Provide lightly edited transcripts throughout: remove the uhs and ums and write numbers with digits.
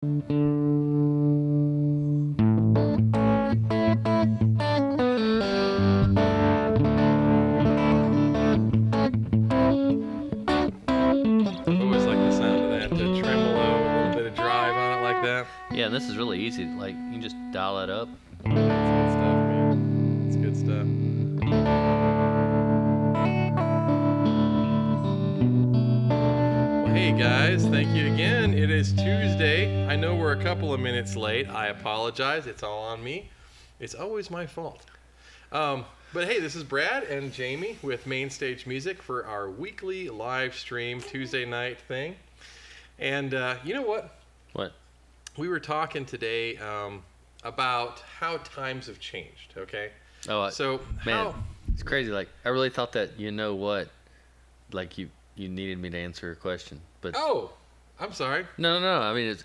Always like the sound of that tremolo, a little bit of drive on it like that. Yeah, and this is really easy. Like, you can just dial it up. That's good stuff, man. It's good stuff. Well, hey guys, thank you again. It is Tuesday. I know we're a couple of minutes late. I apologize. It's all on me. It's always my fault. But hey, this is Brad and Jamie with Main Stage Music for our weekly live stream Tuesday night thing. And you know what? What? We were talking today about how times have changed, okay? Oh, so man, it's crazy. Like, I really thought that, you know what, like you needed me to answer a question, but Oh, I'm sorry. no. I mean,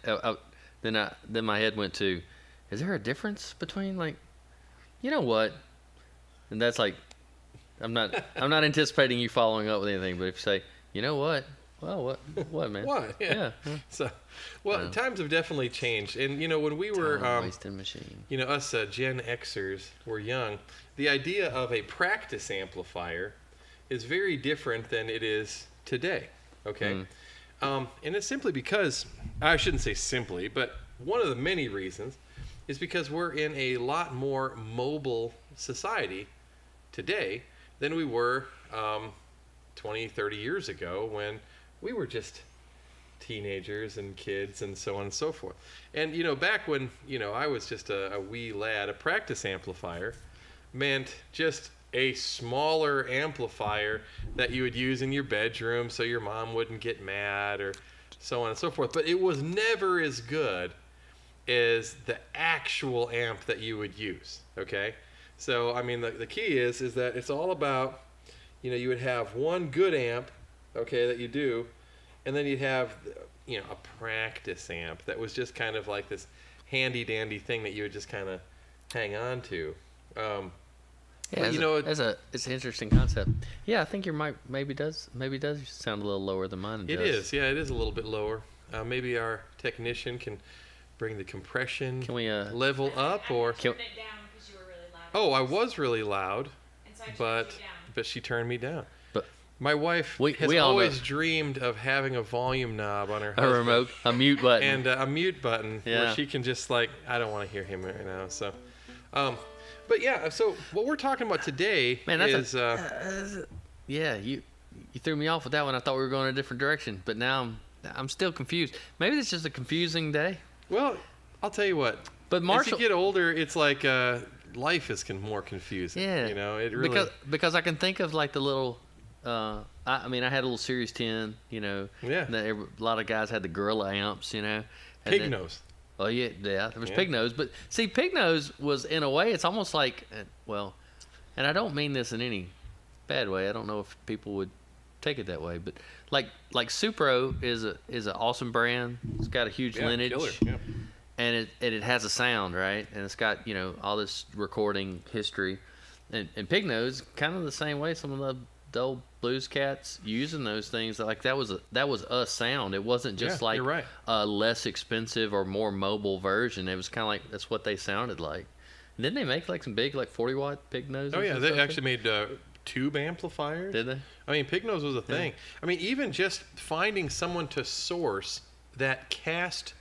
then my head went to, is there a difference between, like, you know what? And that's like, I'm not anticipating you following up with anything, but if you say, you know what? Well, what, man? What? Yeah. So, times have definitely changed, and you know, when we were wasting machine. you know, us Gen Xers were young, the idea of a practice amplifier is very different than it is today. Okay, and it's simply because, I shouldn't say simply, but one of the many reasons is because we're in a lot more mobile society today than we were 20, 30 years ago when we were just teenagers and kids and so on and so forth. And, you know, back when, you know, I was just a wee lad, a practice amplifier meant just a smaller amplifier that you would use in your bedroom so your mom wouldn't get mad or so on and so forth. But it was never as good as the actual amp that you would use, okay? So, I mean, the key is that it's all about, you know, you would have one good amp, okay, that you do, and then you'd have, you know, a practice amp that was just kind of like this handy-dandy thing that you would just kind of hang on to. Yeah, you know, it's an interesting concept. Yeah, I think your mic maybe does sound a little lower than mine. It is, yeah, it is a little bit lower. Maybe our technician can bring the compression level up, or I turned it down because you were really loud. Oh, I was really loud, And so I turned you down. but she turned me down. But my wife has always dreamed of having a volume knob on her husband. A remote, a mute button, and a mute button where she can just, like, I don't want to hear him right now. So, but yeah. So what we're talking about today is yeah. You threw me off with that one. I thought we were going a different direction, but now I'm still confused. Maybe it's just a confusing day. Well, I'll tell you what. But as you get older, it's like life is more confusing. Yeah. You know, it really because I can think of, like, the little. I mean, I had a little Series 10. You know. Yeah. A lot of guys had the Gorilla amps. You know. Pig nose. Oh yeah. There was Pig Nose, but see, Pig Nose was, in a way, it's almost like, well, and I don't mean this in any bad way. I don't know if people would take it that way, but like Supro is an awesome brand. It's got a huge lineage, killer. Yeah. and it has a sound, right? And it's got, you know, all this recording history, and Pig Nose kind of the same way. Some of the old blues cats using those things, like that was a sound. It wasn't just like you're right. a less expensive or more mobile version. It was kind of like that's what they sounded like. And didn't they make like some big, like 40-watt Pig Noses? Oh yeah, they actually made tube amplifiers. Did they? I mean, Pig Nose was a thing. I mean, even just finding someone to source that cast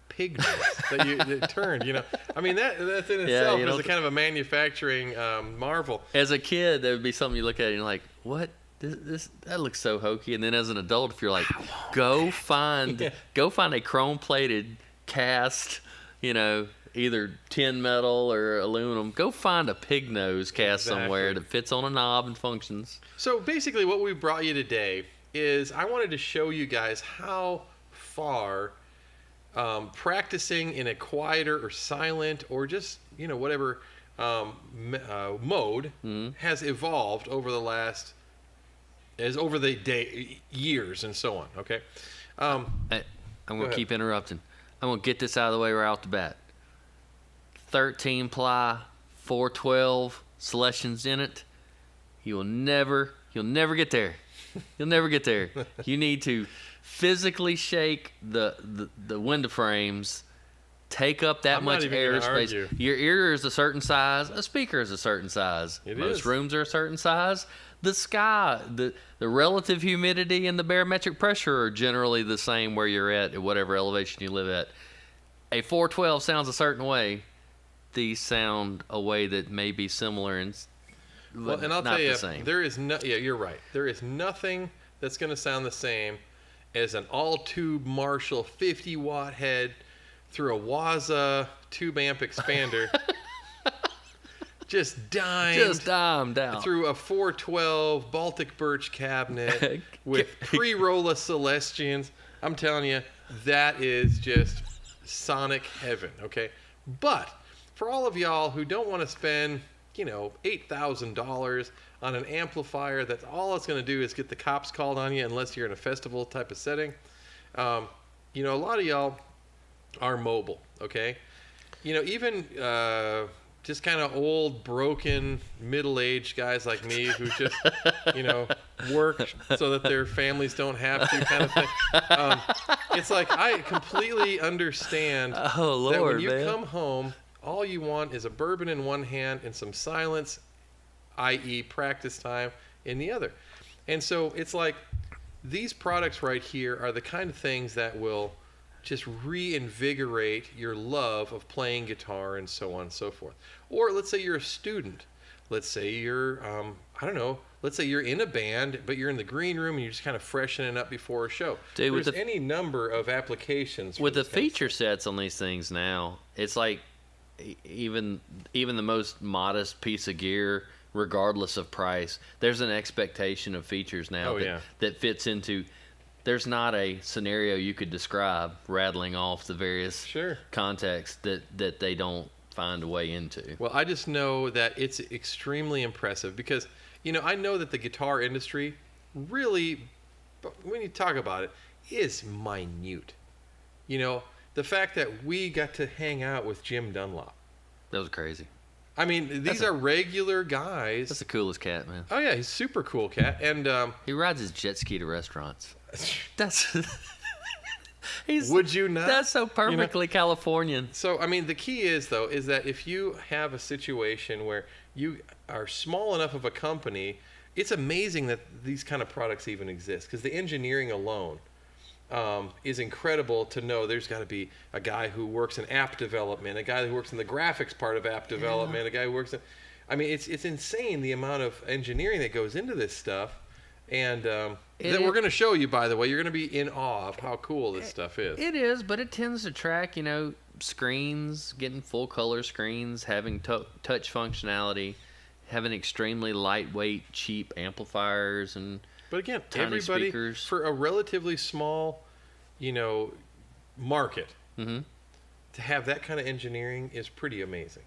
pig nose that turned, you know. I mean, that's in itself is a kind of a manufacturing marvel. As a kid, there would be something you look at and you're like, what? That looks so hokey. And then as an adult, if you're like, go find a chrome-plated cast, you know, either tin metal or aluminum. Go find a pig nose cast somewhere that fits on a knob and functions. So basically what we brought you today is I wanted to show you guys how far practicing in a quieter or silent or just, you know, whatever mode has evolved over the years and so on. Okay. I'm going to keep interrupting. I'm going to get this out of the way right off the bat. 13 ply, 412 selections in it. You'll never get there. You'll never get there. You need to physically shake the window frames, take up that I'm not much even gonna airspace. argue. Your ear is a certain size. A speaker is a certain size. It Most is. rooms are a certain size. The sky, the relative humidity and the barometric pressure are generally the same where you're at whatever elevation you live at. A 412 sounds a certain way. These sound a way that may be similar and Well, and I'll not tell you, the same. there is no. Yeah, you're right. There is nothing that's going to sound the same as an all-tube Marshall 50-watt head through a Waza tube amp expander, just dimed down. through a 412 Baltic birch cabinet with pre-rolla Celestians. I'm telling you, that is just sonic heaven. Okay, but for all of y'all who don't want to spend, $8,000 on an amplifier that all it's going to do is get the cops called on you unless you're in a festival type of setting. A lot of y'all are mobile, okay? Even just kind of old, broken, middle-aged guys like me who just, work so that their families don't have to kind of thing. It's like I completely understand that when you come home, all you want is a bourbon in one hand and some silence, i.e. practice time, in the other. And so it's like these products right here are the kind of things that will just reinvigorate your love of playing guitar and so on and so forth. Or let's say you're a student. Let's say you're, let's say you're in a band, but you're in the green room and you're just kind of freshening up before a show. Dude, There's any number of applications. With the feature sets on these things now, it's like even the most modest piece of gear, regardless of price, there's an expectation of features now that fits into. There's not a scenario you could describe rattling off the various contexts that they don't find a way into. Well, I just know that it's extremely impressive because, I know that the guitar industry really, when you talk about it, is minute. The fact that we got to hang out with Jim Dunlop. That was crazy. I mean, these are regular guys. That's the coolest cat, man. Oh, yeah, he's a super cool cat. And he rides his jet ski to restaurants. Would you not? That's so perfectly Californian. So, I mean, the key is that if you have a situation where you are small enough of a company, it's amazing that these kind of products even exist because the engineering alone is incredible to know. There's got to be a guy who works in app development, a guy who works in the graphics part of app development, a guy who works in... I mean, it's insane the amount of engineering that goes into this stuff. And that we're going to show you, by the way. You're going to be in awe of how cool this stuff is. It is, but it tends to track, screens, getting full color screens, having touch functionality, having extremely lightweight, cheap amplifiers, and but again, tiny everybody speakers. For a relatively small, market, to have that kind of engineering is pretty amazing.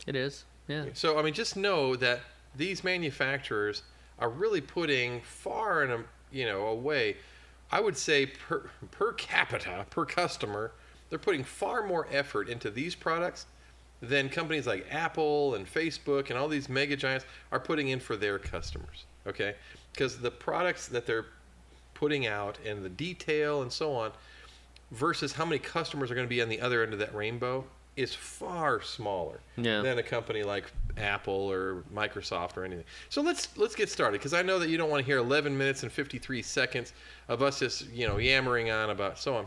It is, yeah. So I mean, just know that these manufacturers are really putting far and away. I would say per capita, per customer, they're putting far more effort into these products than companies like Apple and Facebook and all these mega giants are putting in for their customers. Okay, because the products that they're putting out and the detail and so on, versus how many customers are going to be on the other end of that rainbow, is far smaller than a company like Apple or Microsoft or anything. So let's get started, because I know that you don't want to hear 11 minutes and 53 seconds of us just yammering on about so on.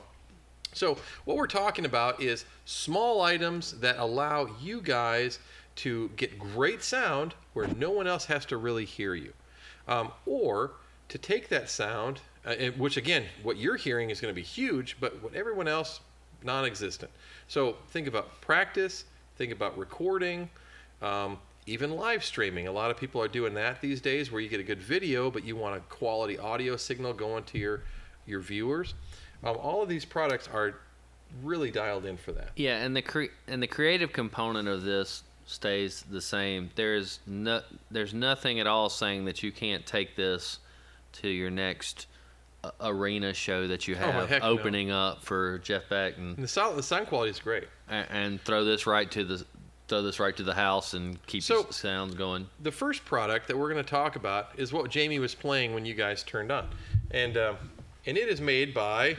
So what we're talking about is small items that allow you guys to get great sound where no one else has to really hear you, or to take that sound, which again, what you're hearing is going to be huge, but what everyone else, non-existent. So think about practice, think about recording, even live streaming. A lot of people are doing that these days, where you get a good video, but you want a quality audio signal going to your viewers. All of these products are really dialed in for that. Yeah, and the creative component of this stays the same. There's nothing at all saying that you can't take this to your next arena show that you have opening up for Jeff Beck, and the sound quality is great. And throw this right to the house and keep the sounds going. The first product that we're going to talk about is what Jamie was playing when you guys turned on, and and it is made by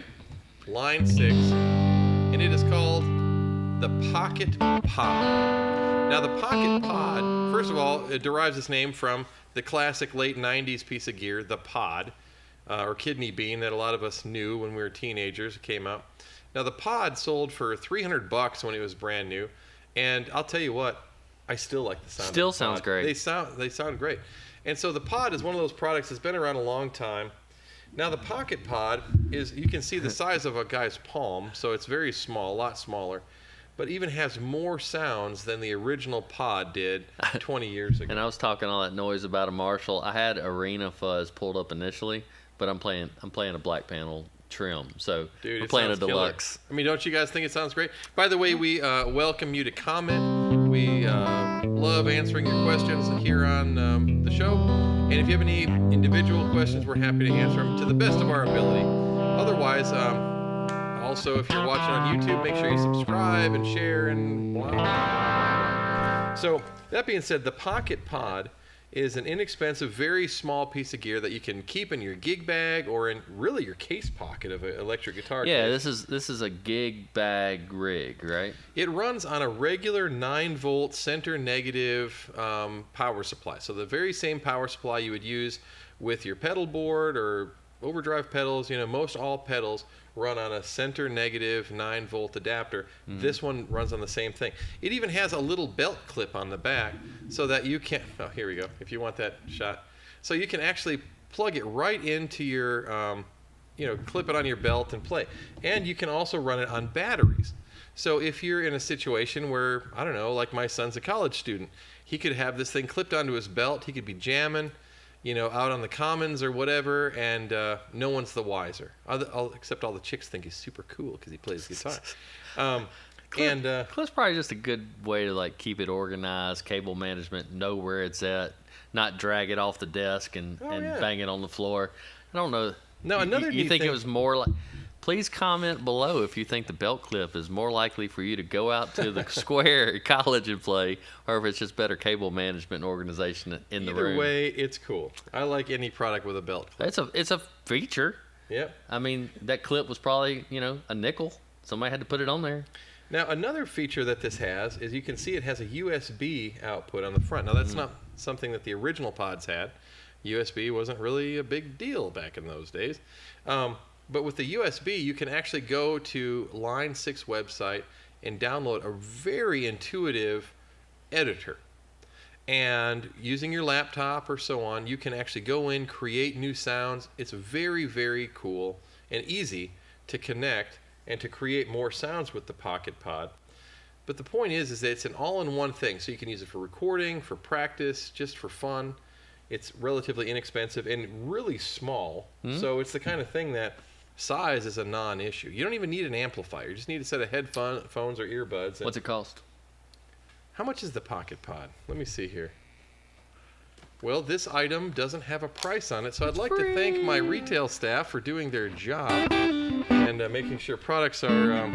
Line 6, and it is called the Pocket Pod. Now, the Pocket Pod, first of all, it derives its name from the classic late 90s piece of gear, the Pod, or kidney bean that a lot of us knew when we were teenagers. It came out. Now, the Pod sold for $300 when it was brand new, and I'll tell you what, I still like the sound. Still of the sounds Pod. great. They sound great. And so the Pod is one of those products that's been around a long time. Now, the Pocket Pod is, you can see the size of a guy's palm, so it's very small, a lot smaller, but even has more sounds than the original Pod did 20 years ago. And I was talking all that noise about a Marshall. I had Arena Fuzz pulled up initially, but I'm playing a black panel trim, so Dude, I'm it playing a sounds killer. deluxe. I mean, don't you guys think it sounds great? By the way, we welcome you to comment. We love answering your questions here on the show. And if you have any individual questions, we're happy to answer them to the best of our ability. Otherwise, also, if you're watching on YouTube, make sure you subscribe and share and blah, blah, blah. So, that being said, the Pocket Pod is an inexpensive, very small piece of gear that you can keep in your gig bag or in really your case pocket of an electric guitar Yeah, case. this is a gig bag rig, right? It runs on a regular 9-volt center negative power supply. So the very same power supply you would use with your pedal board or overdrive pedals. You know, most all pedals run on a center negative 9-volt adapter. This one runs on the same thing. It even has a little belt clip on the back so that you can, oh, here we go, if you want that shot. So you can actually plug it right into your, clip it on your belt and play. And you can also run it on batteries. So if you're in a situation where, I don't know, like my son's a college student, he could have this thing clipped onto his belt, he could be jamming, out on the commons or whatever, and no one's the wiser. Except all the chicks think he's super cool because he plays guitar. Clip's probably just a good way to like keep it organized, cable management, know where it's at, not drag it off the desk and bang it on the floor. I don't know. No, another you neat think thing- it was more like? Please comment below if you think the belt clip is more likely for you to go out to the square at college and play, or if it's just better cable management and organization in the room. Either way, it's cool. I like any product with a belt clip. It's a feature. Yep. I mean, that clip was probably a nickel. Somebody had to put it on there. Now, another feature that this has is you can see it has a USB output on the front. Now, that's not something that the original pods had. USB wasn't really a big deal back in those days. But with the USB, you can actually go to Line 6 website and download a very intuitive editor. And using your laptop or so on, you can actually go in, create new sounds. It's very, very cool and easy to connect and to create more sounds with the Pocket Pod. But the point is that it's an all-in-one thing. So you can use it for recording, for practice, just for fun. It's relatively inexpensive and really small. So it's the kind of thing that size is a non-issue. You don't even need an amplifier. You just need a set of headphones or earbuds. What's it cost? How much is the Pocket Pod? Let me see here. Well, this item doesn't have a price on it, so I'd like to thank my retail staff for doing their job and making sure products are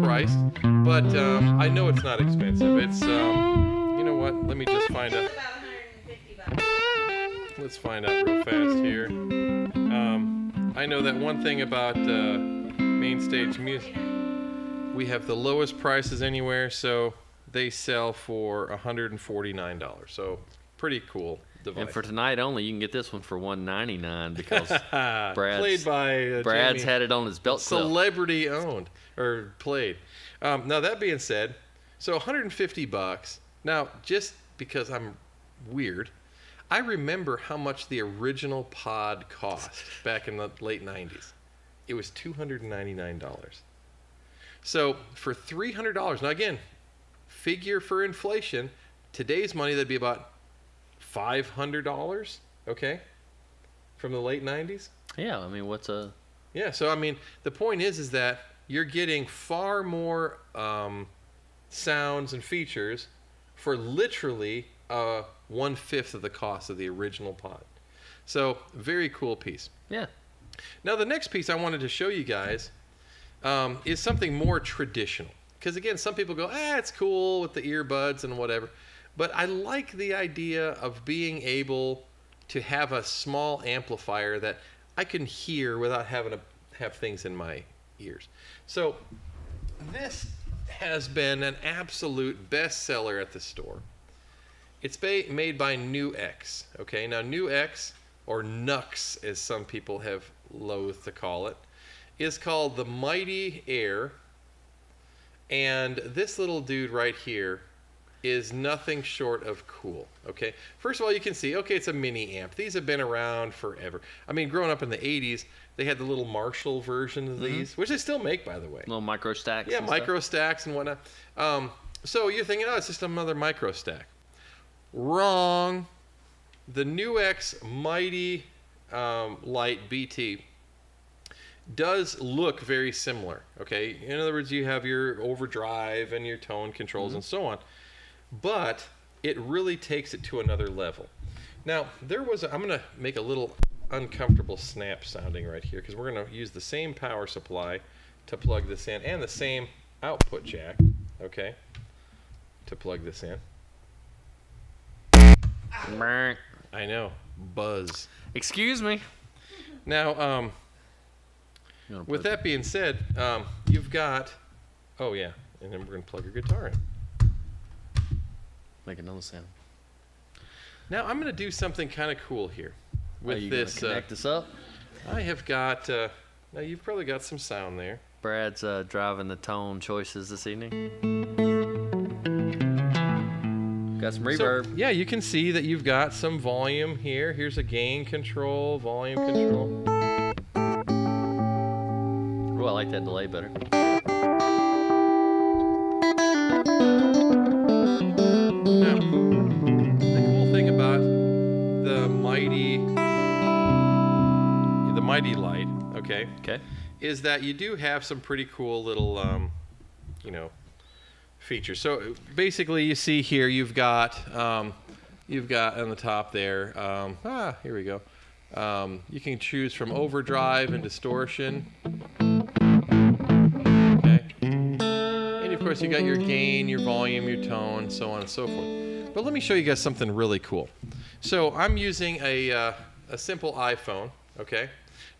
priced. But I know it's not expensive. It's you know what? Let me just find out. It's about $150. Let's find out real fast here. I know that one thing about main stage music. We have the lowest prices anywhere, so they sell for $149. So pretty cool device. And for tonight only, you can get this one for $199 because played by Brad's Jamie, had it on his belt clip. celebrity owned or played. Now that being said, so $150. Now just because I'm weird, I remember how much the original pod cost back in the late 90s. It was $299. So for $300, now again, figure for inflation, today's money that'd be about $500, okay? From the late 90s? Yeah, I mean, what's a... Yeah, so I mean, the point is that you're getting far more sounds and features for literally 1/5 of the cost of the original pod. So, very cool piece. Yeah. Now, the next piece I wanted to show you guys is something more traditional. Because again, some people go, it's cool with the earbuds and whatever. But I like the idea of being able to have a small amplifier that I can hear without having to have things in my ears. So this has been an absolute bestseller at the store. It's made by Nu-X. Okay, now Nu-X, or Nux as some people have loathed to call it, is called the Mighty Air. And this little dude right here is nothing short of cool. Okay, first of all, you can see, okay, it's a mini amp. These have been around forever. I mean, growing up in the 80s, they had the little Marshall version of these, which they still make, by the way. Little micro stacks. Yeah, micro stacks and whatnot. So you're thinking, oh, it's just another micro stack. Wrong. The Nu-X Mighty Light BT does look very similar. Okay, in other words, you have your overdrive and your tone controls and so on, but it really takes it to another level. Now, I'm going to make a little uncomfortable snap sounding right here because we're going to use the same power supply to plug this in and the same output jack, okay, to plug this in. I know, buzz. Excuse me. Now, with that being said, you've got, oh yeah, and then we're going to plug your guitar in. Make another sound. Now I'm going to do something kind of cool here with Are you this. gonna connect this up? I have got. Now you've probably got some sound there. Brad's driving the tone choices this evening. Got some reverb. So, yeah, you can see that you've got some volume here. Here's a gain control, volume control. Oh, I like that delay better. Now, the cool thing about the Mighty Light, okay, is that you do have some pretty cool little, features. So basically, you see here you've got on the top there. Here we go. You can choose from overdrive and distortion. Okay, and of course you got your gain, your volume, your tone, so on and so forth. But let me show you guys something really cool. So I'm using a simple iPhone. Okay,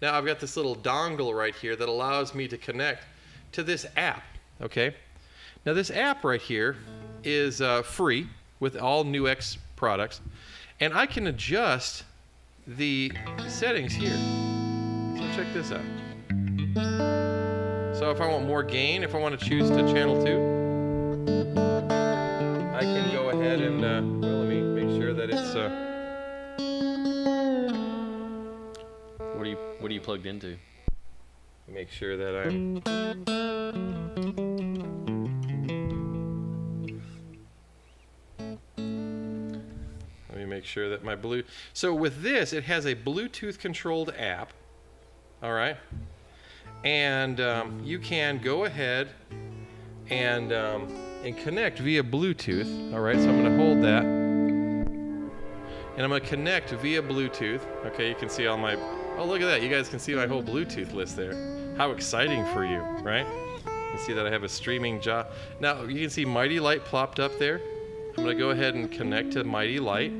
now I've got this little dongle right here that allows me to connect to this app. Okay. Now this app right here is free with all Nu-X products, and I can adjust the settings here. So check this out. So if I want more gain, if I want to choose to channel 2, I can go ahead and, well, let me make sure that it's... What are you plugged into? Make sure that I'm... Make sure that my Bluetooth. So with this, it has a Bluetooth controlled app. All right, and you can go ahead and connect via Bluetooth. All right, so I'm going to hold that, and I'm going to connect via Bluetooth. Okay, you can see all my. Oh, look at that! You guys can see my whole Bluetooth list there. How exciting for you, right? You can see that I have a streaming job. Now you can see Mighty Light plopped up there. I'm going to go ahead and connect to Mighty Light.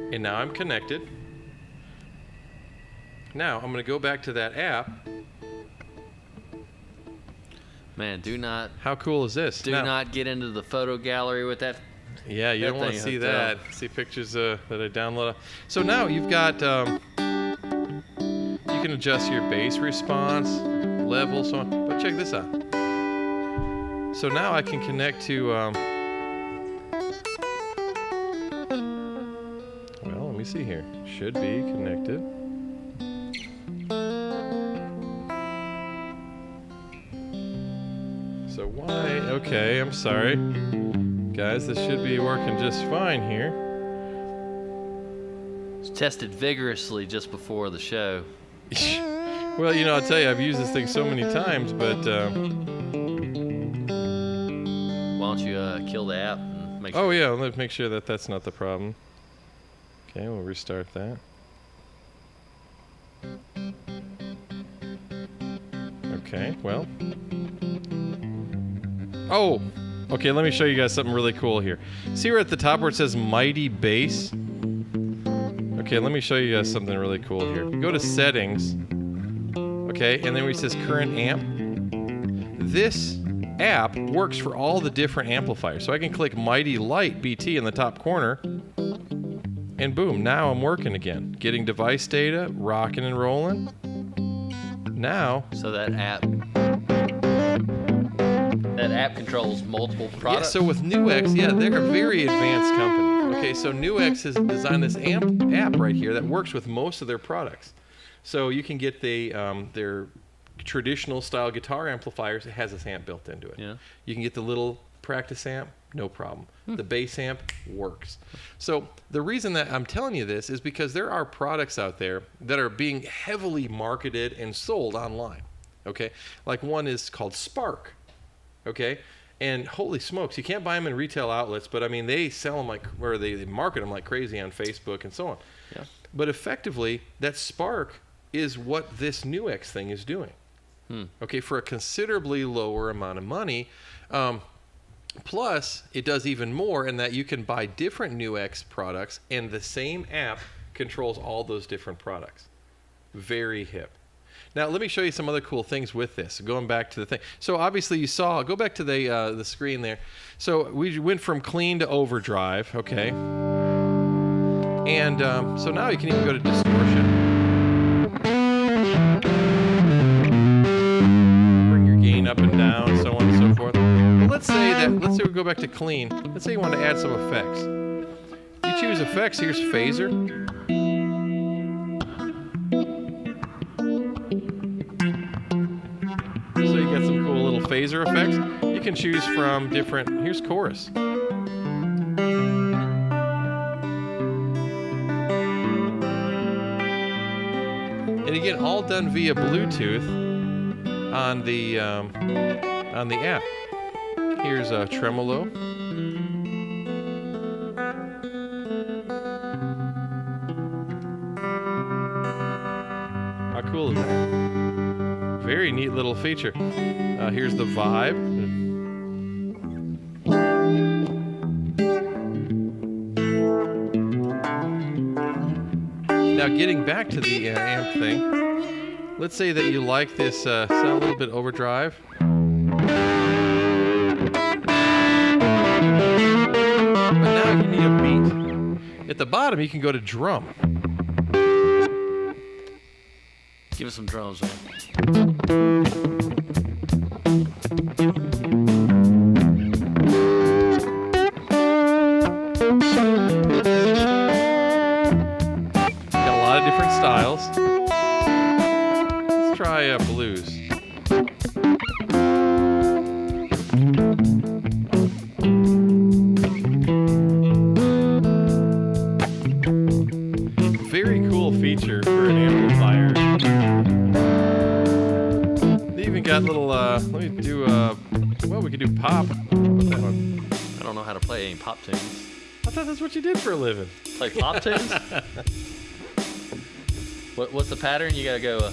And now I'm connected. Now I'm going to go back to that app. Man, do not. How cool is this? Do not get into the photo gallery with that. Yeah, you don't want to see that. See pictures that I download. So now you've got. You can adjust your bass response, level, so on. But check this out. So now I can connect to. Let me see here. Should be connected. So why? Okay, I'm sorry. Guys, this should be working just fine here. It's tested vigorously just before the show. Well, I'll tell you, I've used this thing so many times, but... Why don't you kill the app and make sure... Oh, yeah, let's make sure that that's not the problem. Okay, we'll restart that. Okay, well. Oh! Okay, let me show you guys something really cool here. See where at the top where it says Mighty Bass? Okay, let me show you guys something really cool here. Go to settings, okay, and then where it says current amp, this app works for all the different amplifiers. So I can click Mighty Light BT in the top corner, and boom, now I'm working again. Getting device data, rocking and rolling. Now, So that app controls multiple products. yeah, so with Nuix, yeah, they're a very advanced company. Okay, so Nuix has designed this app right here that works with most of their products. So you can get their traditional style guitar amplifiers. It has this amp built into it. Yeah. You can get the little practice amp, no problem. The bass amp works. So the reason that I'm telling you this is because there are products out there that are being heavily marketed and sold online. Okay, like one is called Spark. Okay, and holy smokes, you can't buy them in retail outlets, but I mean they sell them or they market them like crazy on Facebook and so on. Yeah. But effectively, that Spark is what this Nuix thing is doing. Okay, for a considerably lower amount of money. Plus, it does even more in that you can buy different Nuix products, and the same app controls all those different products. Very hip. Now, let me show you some other cool things with this. Going back to the thing. So, obviously, you saw, go back to the screen there. So, we went from clean to overdrive, okay? And so now you can even go to distortion. Bring your gain up and down, so on and so forth. Well, let's say we go back to clean. Let's say you want to add some effects. You choose effects, here's phaser. So you got some cool little phaser effects. You can choose from different, here's chorus. And again, all done via Bluetooth on the app. Here's a tremolo. How cool is that? Very neat little feature. Here's the vibe. Now, getting back to the amp thing, let's say that you like this sound a little bit overdrive. But now you need a beat. At the bottom, you can go to drum. Give us some drums, man. Got a lot of different styles. Let's try blues. Very cool feature for an amplifier. They even got little, let me do, well, we could do pop. What's that one? I don't know how to play any pop tunes. I thought that's what you did for a living. Play pop tunes? What's the pattern? You gotta go.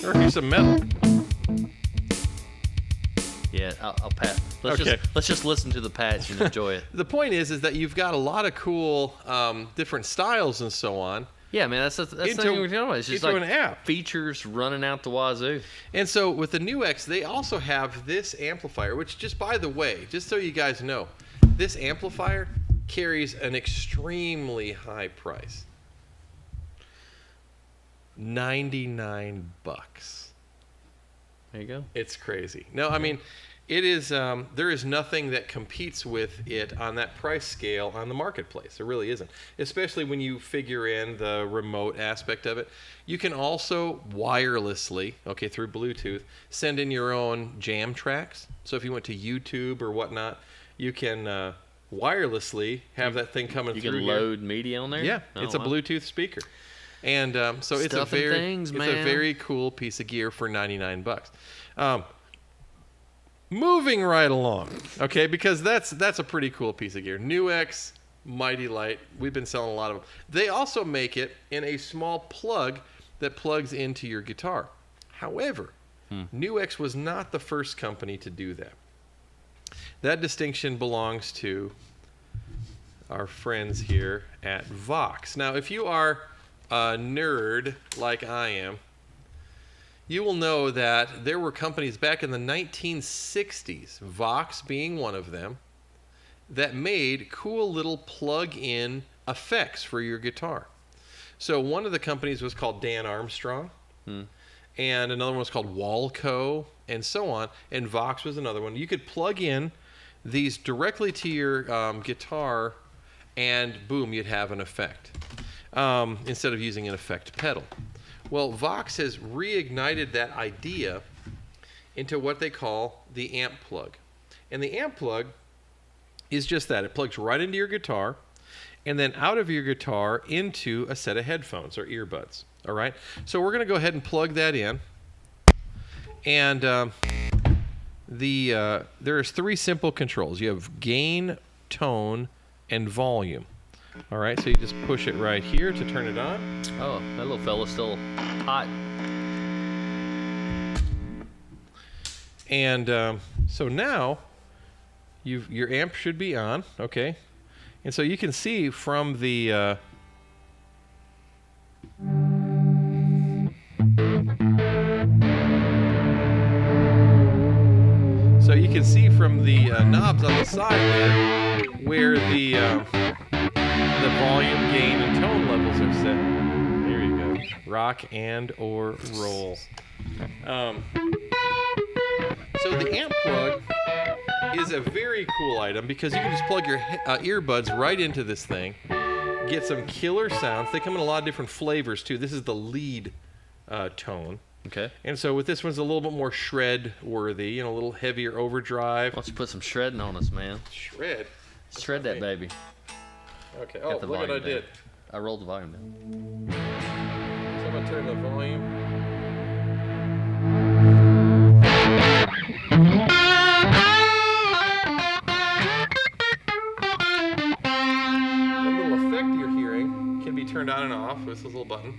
Or here's some metal. Yeah, I'll pat. Let's just listen to the patch and enjoy it. The point is that you've got a lot of cool different styles and so on. Yeah, man, that's the thing we're talking about. It's just like an app. Features running out the wazoo. And so with the Nuix, they also have this amplifier, which just by the way, just so you guys know, this amplifier carries an extremely high price. $99. There you go. It's crazy. No, I mean, it is. There is nothing that competes with it on that price scale on the marketplace. There really isn't. Especially when you figure in the remote aspect of it. You can also wirelessly, okay, through Bluetooth, send in your own jam tracks. So if you went to YouTube or whatnot, you can wirelessly have that thing coming through. You can load media on there. Yeah, it's a Bluetooth speaker. And so it's a very cool piece of gear for $99. Moving right along, okay, because that's a pretty cool piece of gear. Nuix, Mighty Light, we've been selling a lot of them. They also make it in a small plug that plugs into your guitar. However, Nuix was not the first company to do that. That distinction belongs to our friends here at Vox. Now, if you are a nerd like I am, you will know that there were companies back in the 1960s, Vox being one of them, that made cool little plug-in effects for your guitar. So one of the companies was called Dan Armstrong, and another one was called Walco, and so on, and Vox was another one. You could plug in these directly to your guitar, and boom, you'd have an effect, instead of using an effect pedal. Well, Vox has reignited that idea into what they call the amp plug. And the amp plug is just that. It plugs right into your guitar, and then out of your guitar into a set of headphones or earbuds. All right? So we're going to go ahead and plug that in. And there's 3 simple controls. You have gain, tone, and volume. All right, so you just push it right here to turn it on. Oh, that little fella's still hot. And so now your amp should be on, okay? And so you can see from the knobs on the side there where the volume, gain, and tone levels are set. There you go. Rock and or roll. So the amp plug is a very cool item because you can just plug your earbuds right into this thing, get some killer sounds. They come in a lot of different flavors too. This is the lead tone. Okay. And so with this one's a little bit more shred worthy, a little heavier overdrive. Why don't you put some shredding on us, man? Shred? Shred that baby. Okay. Oh, look what I did. I rolled the volume down. So I'm going to turn the volume. The little effect you're hearing can be turned on and off with this little button.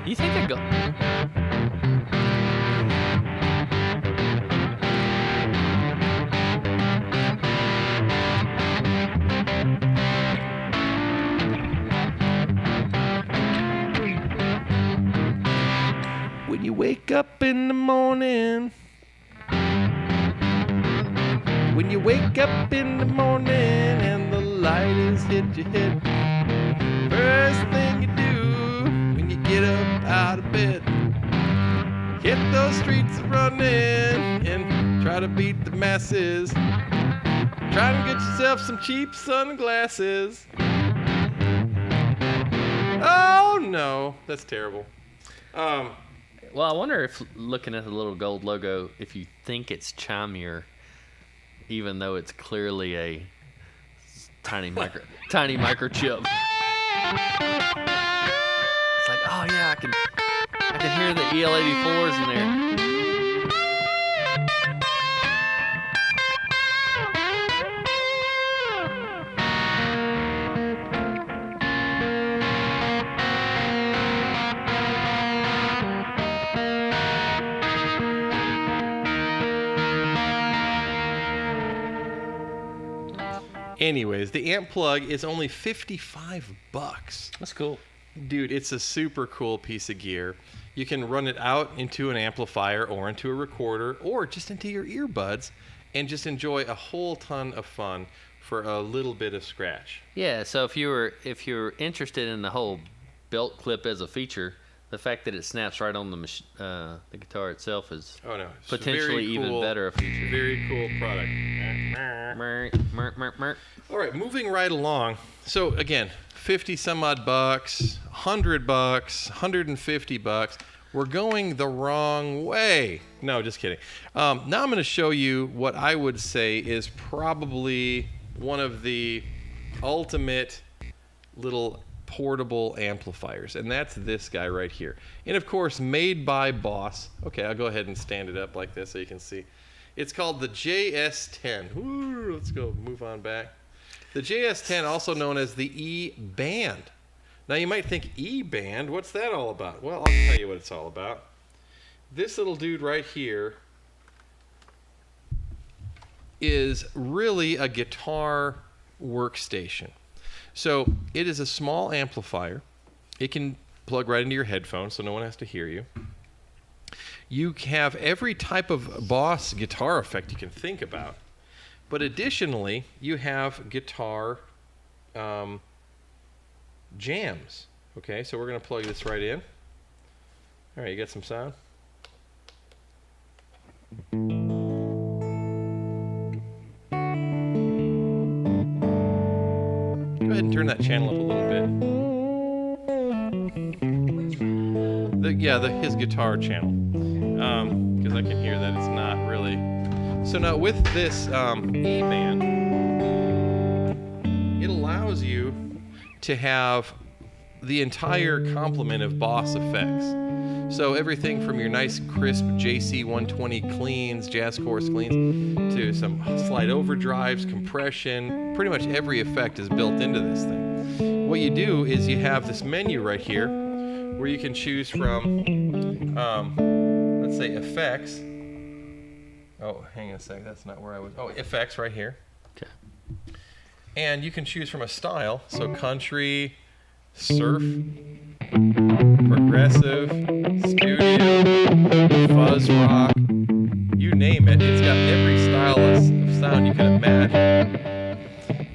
You think they go? When you wake up in the morning, when you wake up in the morning and the light has hit your head, first thing you do when you get up out of bed, hit those streets running and try to beat the masses. Try and get yourself some cheap sunglasses. Oh no, that's terrible. Well, I wonder if looking at the little gold logo, if you think it's chimier, even though it's clearly a tiny microchip. It's like, oh yeah, I can hear the EL84s in there. Anyways, the amp plug is only $55. That's cool. Dude, it's a super cool piece of gear. You can run it out into an amplifier or into a recorder or just into your earbuds and just enjoy a whole ton of fun for a little bit of scratch. Yeah, so if you're interested in the whole belt clip as a feature, the fact that it snaps right on the guitar itself is potentially even better a feature. Very cool product. All right, moving right along. So again, 50 some odd bucks, $100, $150. We're going the wrong way. No, just kidding. Now I'm going to show you what I would say is probably one of the ultimate little portable amplifiers, and that's this guy right here. And of course, made by Boss. Okay, I'll go ahead and stand it up like this so you can see. It's called the JS10. Woo, let's go move on back. The JS10, also known as the E-Band. Now you might think, E-Band, what's that all about? Well, I'll tell you what it's all about. This little dude right here is really a guitar workstation. So it is a small amplifier. It can plug right into your headphones so no one has to hear you. You have every type of Boss guitar effect you can think about. But additionally, you have guitar jams. Okay, so we're going to plug this right in. All right, you got some sound? Go ahead and turn that channel up a little bit. His guitar channel. Because I can hear that it's not really. So now with this E-Band, it allows you to have the entire complement of Boss effects. So everything from your nice crisp JC 120 cleans, jazz chorus cleans, to some slight overdrives, compression, pretty much every effect is built into this thing. What you do is you have this menu right here where you can choose from, let's say effects. Oh, hang on a sec, that's not where I was. Oh, effects right here. Okay. And you can choose from a style, so country, surf, progressive, studio, fuzz rock, you name it. It's got every style of sound you can imagine.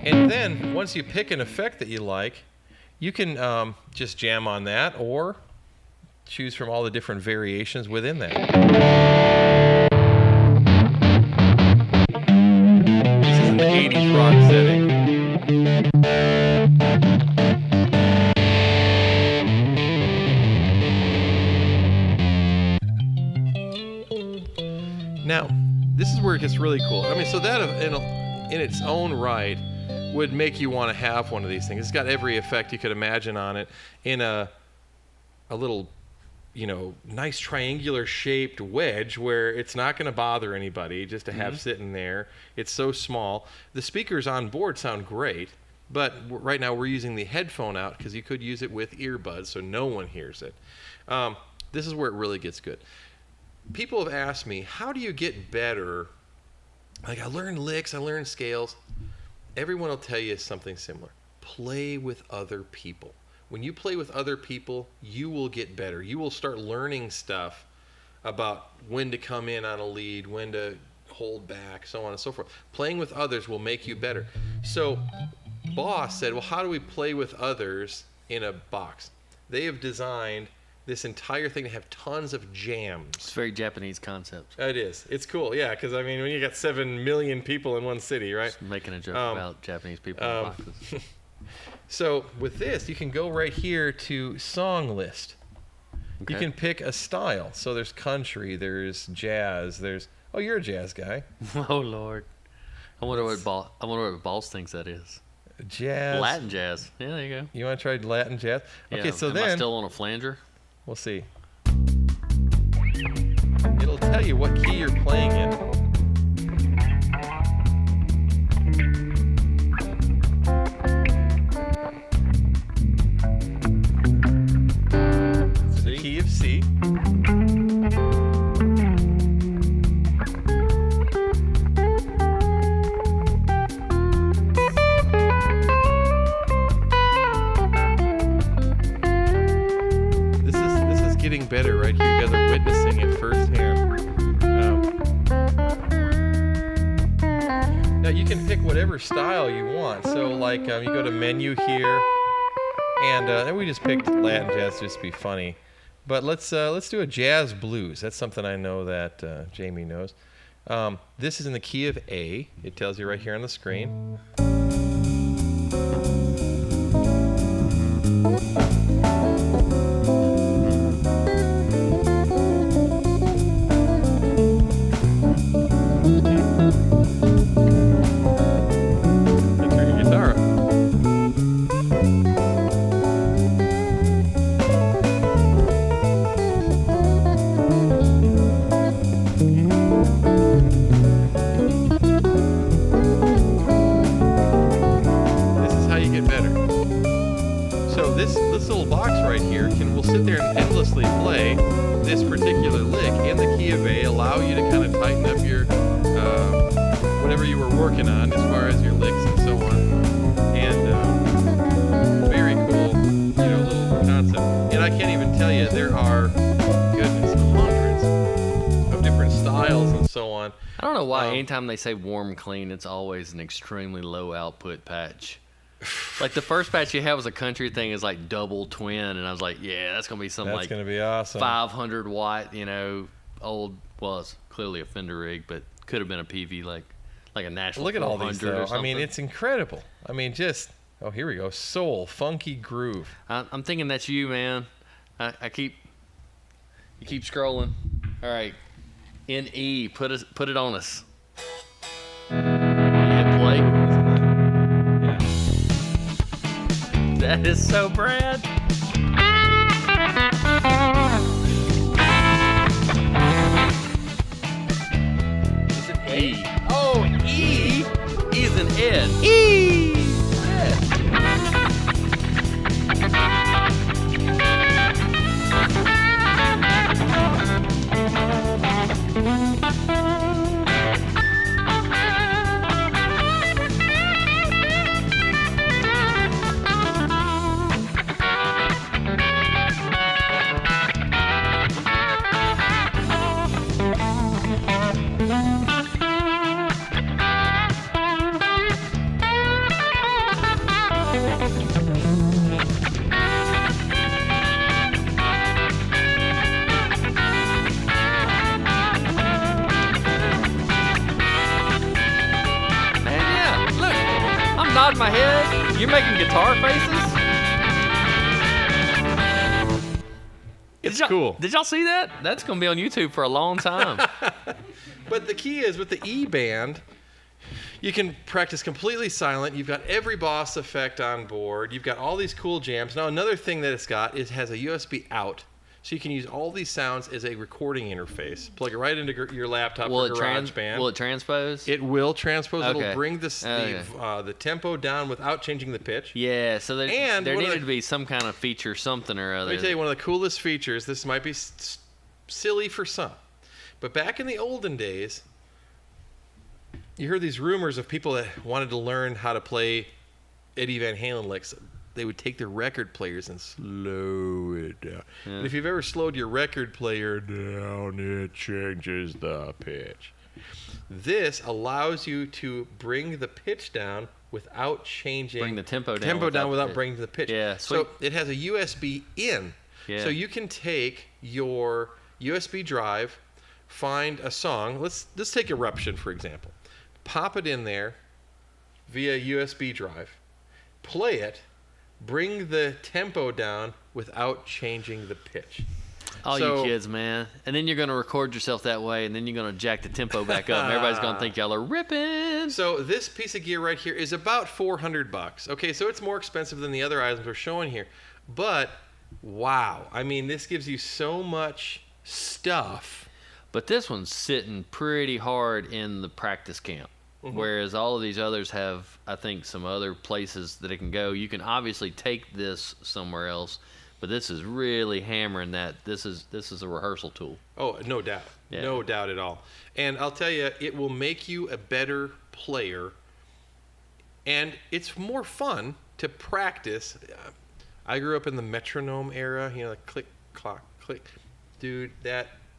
And then, once you pick an effect that you like, you can just jam on that or choose from all the different variations within that. This is an 80s rock setting. Now, this is where it gets really cool. I mean, so that in its own right would make you want to have one of these things. It's got every effect you could imagine on it in a little, nice triangular shaped wedge where it's not going to bother anybody just to have sitting there. It's so small. The speakers on board sound great, but right now we're using the headphone out because you could use it with earbuds so no one hears it. This is where it really gets good. People have asked me, how do you get better? Like, I learned licks, I learned scales. Everyone will tell you something similar. Play with other people. When you play with other people, you will get better. You will start learning stuff about when to come in on a lead, when to hold back, so on and so forth. Playing with others will make you better. So Boss said, well, how do we play with others in a box? They have designed this entire thing to have tons of jams. It's a very Japanese concept. It is. It's cool, yeah, because, I mean, when you got 7 million people in one city, right? Just making a joke about Japanese people in boxes. So with this, you can go right here to song list. Okay. You can pick a style. So there's country, there's jazz, there's... Oh, you're a jazz guy. Oh, Lord. I wonder what Balls thinks that is. Jazz. Latin jazz. Yeah, there you go. You want to try Latin jazz? Okay, Yeah. so Am then... I still on a flanger? We'll see. It'll tell you what key you're playing in. It's the key of C. Getting better right here. You guys are witnessing it firsthand. Now you can pick whatever style you want. So like you go to menu here, and we just picked Latin jazz just to be funny. But let's do a jazz blues. That's something I know that Jamie knows. This is in the key of A. It tells you right here on the screen. So this little box right here will sit there and endlessly play this particular lick in the key of A, allow you to kind of tighten up your whatever you were working on as far as your licks and so on. And very cool, little concept. And I can't even tell you, there are, goodness, hundreds of different styles and so on. I don't know why anytime they say warm clean, it's always an extremely low output patch. Like the first patch you had was a country thing, is like double twin, and I was like, yeah, that's gonna be something That's like gonna be awesome. 500 watt, old. Well, it's clearly a Fender rig, but could have been a PV like a Nashville. Look at all these, 400 or though. I something. mean, it's incredible. I mean, here we go. Soul, funky groove. I'm thinking that's you, man. You keep scrolling. All right, in E, put it on us. You hit play. That is so Brad. It's an E. Oh, E. E's an Ed. E. Nodding my head. You're making guitar faces. It's cool. Did y'all see that? That's gonna be on YouTube for a long time. But the key is with the E band, you can practice completely silent. You've got every boss effect on board. You've got all these cool jams. Now another thing that it's got is it has a USB out. So you can use all these sounds as a recording interface. Plug it right into your laptop or GarageBand. Will it transpose? It will transpose. Okay. It'll bring the tempo down without changing the pitch. Yeah, so there needed to to be some kind of feature, something or other. Let me tell you, one of the coolest features, this might be silly for some, but back in the olden days, you heard these rumors of people that wanted to learn how to play Eddie Van Halen licks. They would take their record players and slow it down. Yeah. And if you've ever slowed your record player down, it changes the pitch. This allows you to bring the pitch down without changing... Bring the tempo down. Tempo down without bringing the pitch. Yeah, sweet. So it has a USB in. Yeah. So you can take your USB drive, find a song. Let's take Eruption, for example. Pop it in there via USB drive. Play it. Bring the tempo down without changing the pitch. You kids, man. And then you're going to record yourself that way, and then you're going to jack the tempo back up, and everybody's going to think y'all are ripping. So this piece of gear right here is about $400. Okay, so it's more expensive than the other items we're showing here. But, wow. I mean, this gives you so much stuff. But this one's sitting pretty hard in the practice camp. Mm-hmm. Whereas all of these others have, I think, some other places that it can go. You can obviously take this somewhere else, but this is really hammering that. This is a rehearsal tool. Oh, no doubt. Yeah. No doubt at all. And I'll tell you, it will make you a better player, and it's more fun to practice. I grew up in the metronome era, like click, clock, click. Dude,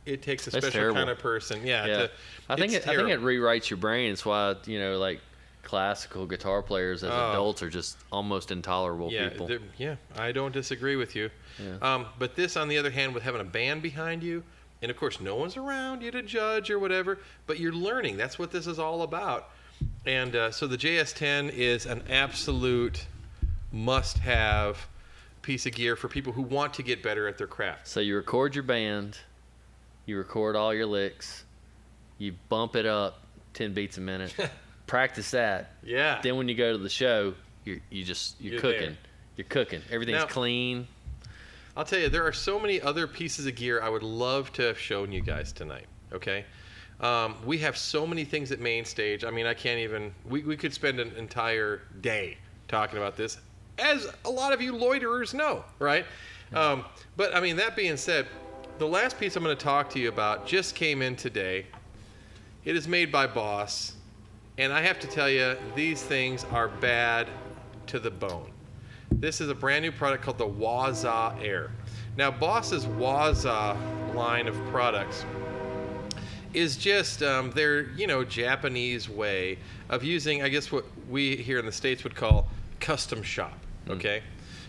it takes a That's special terrible. kind of person. Yeah. I think it rewrites your brain. It's why, like classical guitar players as adults are just almost intolerable people. Yeah, I don't disagree with you. Yeah. But this, on the other hand, with having a band behind you, and of course no one's around you to judge or whatever, but you're learning. That's what this is all about. And so the JS10 is an absolute must-have piece of gear for people who want to get better at their craft. So you record your band. You record all your licks. You bump it up 10 beats a minute. Practice that. Yeah. Then when you go to the show, you're cooking. There. You're cooking. Everything's clean. I'll tell you, there are so many other pieces of gear I would love to have shown you guys tonight. Okay. We have so many things at main stage. I mean, I can't even. We could spend an entire day talking about this. as a lot of you loiterers know, right? But I mean, that being said, the last piece I'm going to talk to you about just came in today. It is made by Boss, and I have to tell you, these things are bad to the bone. This is a brand new product called the Waza Air. Now, Boss's Waza line of products is just their, Japanese way of using, I guess, what we here in the States would call custom shop, okay?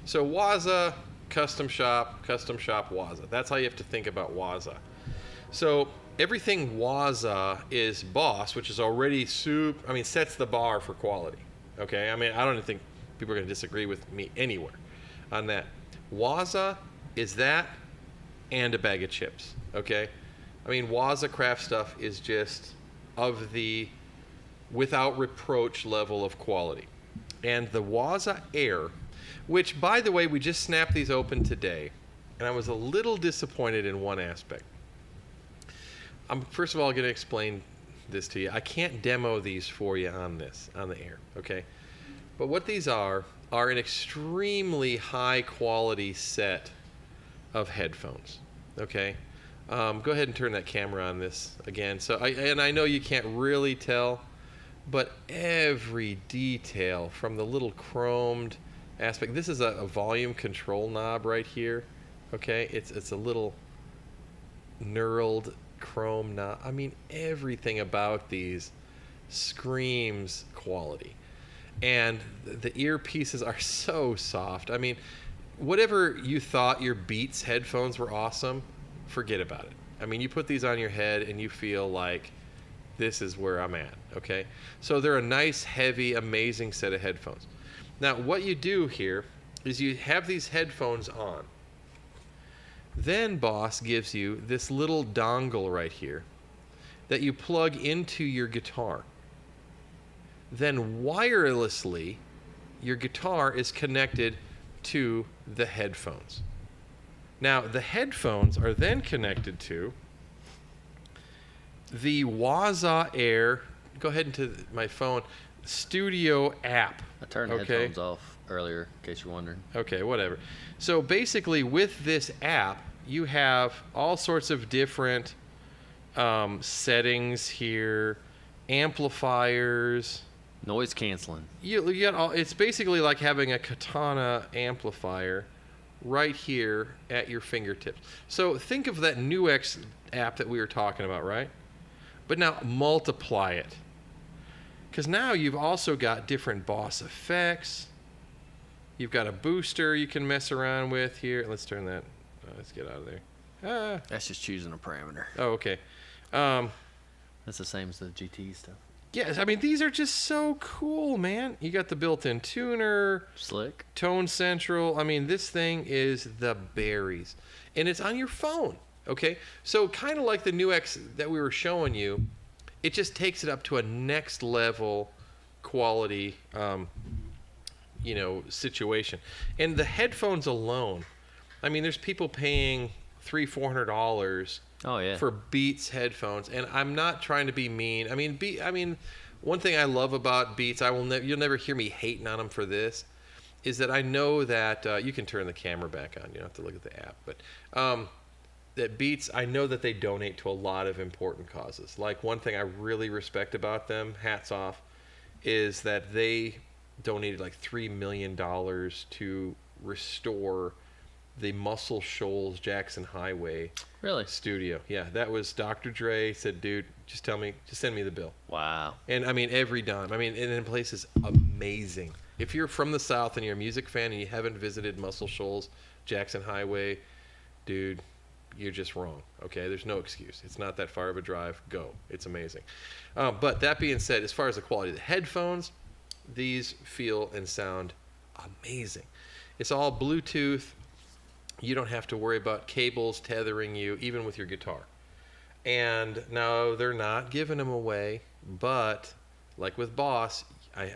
So Waza, custom shop, Waza. That's how you have to think about Waza. So everything Waza is Boss, which is already sets the bar for quality, okay? I mean, I don't think people are going to disagree with me anywhere on that. Waza is that and a bag of chips, okay? I mean, Waza craft stuff is just of the without reproach level of quality. And the Waza Air, which, by the way, we just snapped these open today, and I was a little disappointed in one aspect. I'm first of all going to explain this to you. I can't demo these for you on the air, okay? But what these are an extremely high quality set of headphones, okay? Go ahead and turn that camera on this again. So I know you can't really tell, but every detail from the little chromed aspect. This is a volume control knob right here, okay? It's a little knurled chrome knob. I mean, everything about these screams quality. And the earpieces are so soft. I mean, whatever you thought your Beats headphones were awesome, forget about it. I mean, you put these on your head and you feel like this is where I'm at, okay? So they're a nice, heavy, amazing set of headphones. Now, what you do here is you have these headphones on. Then Boss gives you this little dongle right here that you plug into your guitar. Then wirelessly, your guitar is connected to the headphones. Now, the headphones are then connected to the Waza Air. Go ahead into my phone. Studio app. I turned the headphones off earlier, in case you're wondering. Okay, whatever. So basically, with this app, you have all sorts of different settings here, amplifiers. Noise canceling. You get all. It's basically like having a Katana amplifier right here at your fingertips. So think of that NuX app that we were talking about, right? But now multiply it. Because now you've also got different Boss effects. You've got a booster you can mess around with here. Let's turn that. Let's get out of there. That's just choosing a parameter. Oh, okay. That's the same as the GT stuff. Yes, I mean, these are just so cool, man. You got the built-in tuner. Slick. Tone Central. I mean, this thing is the berries. And it's on your phone, okay? So kind of like the NuX that we were showing you, it just takes it up to a next level quality, situation. And the headphones alone, I mean, there's people paying $300-$400 for Beats headphones, and I'm not trying to be mean. I mean, one thing I love about Beats, you'll never hear me hating on them for this, is that I know that you can turn the camera back on. You don't have to look at the app, but that Beats, I know that they donate to a lot of important causes. Like, one thing I really respect about them, hats off, is that they donated like $3 million to restore the Muscle Shoals Jackson Highway studio. Yeah, that was Dr. Dre said, dude, just send me the bill. Wow. And I mean, every dime. I mean, and the place is amazing. If you're from the South and you're a music fan and you haven't visited Muscle Shoals Jackson Highway, dude, you're just wrong. Okay, there's no excuse. It's not that far of a drive. Go. It's amazing. But that being said, as far as the quality of the headphones, these feel and sound amazing. It's all Bluetooth. You don't have to worry about cables tethering you, even with your guitar. And no, they're not giving them away, but like with Boss, I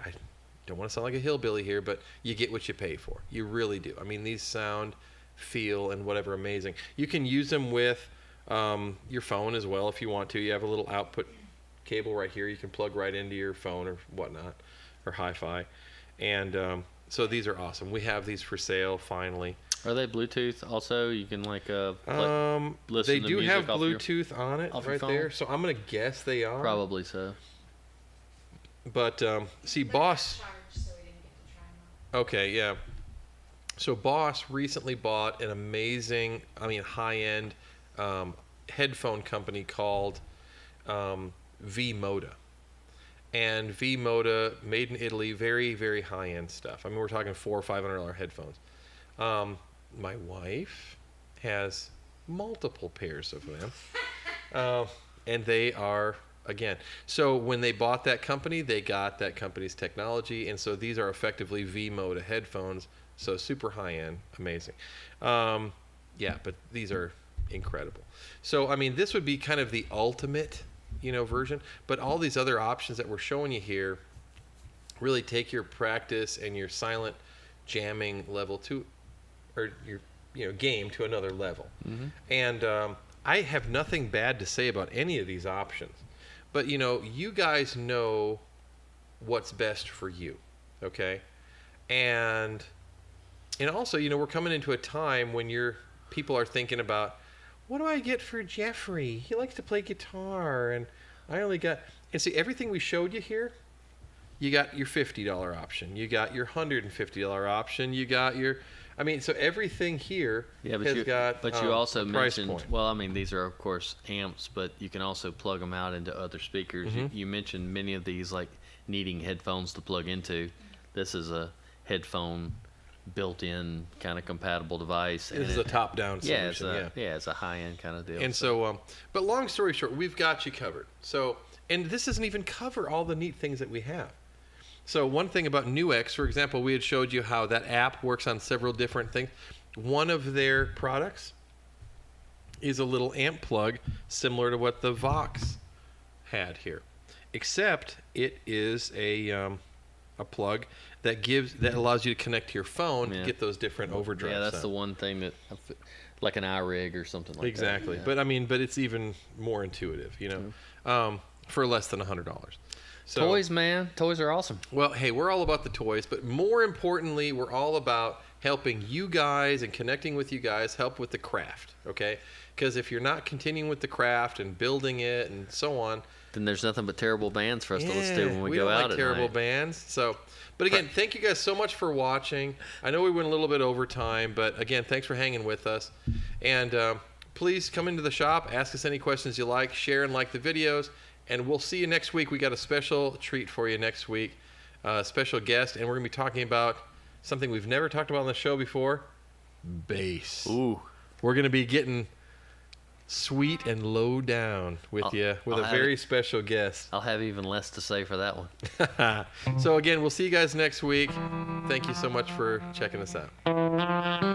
don't want to sound like a hillbilly here, but you get what you pay for. You really do. I mean, these sound, feel, and whatever amazing. You can use them with your phone as well if you want to. You have a little output cable right here. You can plug right into your phone or whatnot, or hi-fi. And So these are awesome. We have these for sale finally. Are they Bluetooth also? You can like They listen to do music have off your- Bluetooth on it off your right phone? there. So I'm gonna guess they are. Probably so. But see, They're Boss. not charged, so we didn't get to try 'em out. Okay, yeah. So Boss recently bought an amazing, high-end headphone company called V-Moda. And V-Moda, made in Italy, very, very high-end stuff. I mean, we're talking $400 or $500 headphones. My wife has multiple pairs of them. And they are, again, so when they bought that company, they got that company's technology. And so these are effectively V-Moda headphones. So super high-end, amazing. Yeah, but these are incredible. So, I mean, this would be kind of the ultimate, version. But all these other options that we're showing you here really take your practice and your silent jamming level to, or your game to another level. Mm-hmm. And I have nothing bad to say about any of these options. But, you guys know what's best for you, okay? And also, we're coming into a time when people are thinking about, what do I get for Jeffrey? He likes to play guitar, and I only got... And see, everything we showed you here, you got your $50 option. You got your $150 option. You got your... so everything here has got But you also price mentioned... point. Well, these are, of course, amps, but you can also plug them out into other speakers. Mhm. You mentioned many of these, like, needing headphones to plug into. This is a headphone built-in kind of compatible device. This is a top-down Yeah, solution, it's a high-end kind of deal. And so, but long story short, we've got you covered. So, and this doesn't even cover all the neat things that we have. So one thing about NuX, for example, we had showed you how that app works on several different things. One of their products is a little amp plug similar to what the Vox had here, except it is a plug that allows you to connect to your phone to get those different overdrives. Yeah, that's the one thing that, like an iRig or something like exactly. that. Yeah. But it's even more intuitive, for less than $100. So, toys, man. Toys are awesome. Well, hey, we're all about the toys, but more importantly, we're all about helping you guys and connecting with you guys help with the craft, okay? Because if you're not continuing with the craft and building it and so on, then there's nothing but terrible bands for us to listen to when we go don't out like at terrible night. bands. So, but again, thank you guys so much for watching. I know we went a little bit over time, but again, thanks for hanging with us. And please come into the shop, ask us any questions you like, share and like the videos, and we'll see you next week. We got a special treat for you next week, special guest, and we're gonna be talking about something we've never talked about on the show before: bass. Ooh. We're gonna be getting sweet and low down with a very special guest. I'll have even less to say for that one. So again, we'll see you guys next week. Thank you so much for checking us out.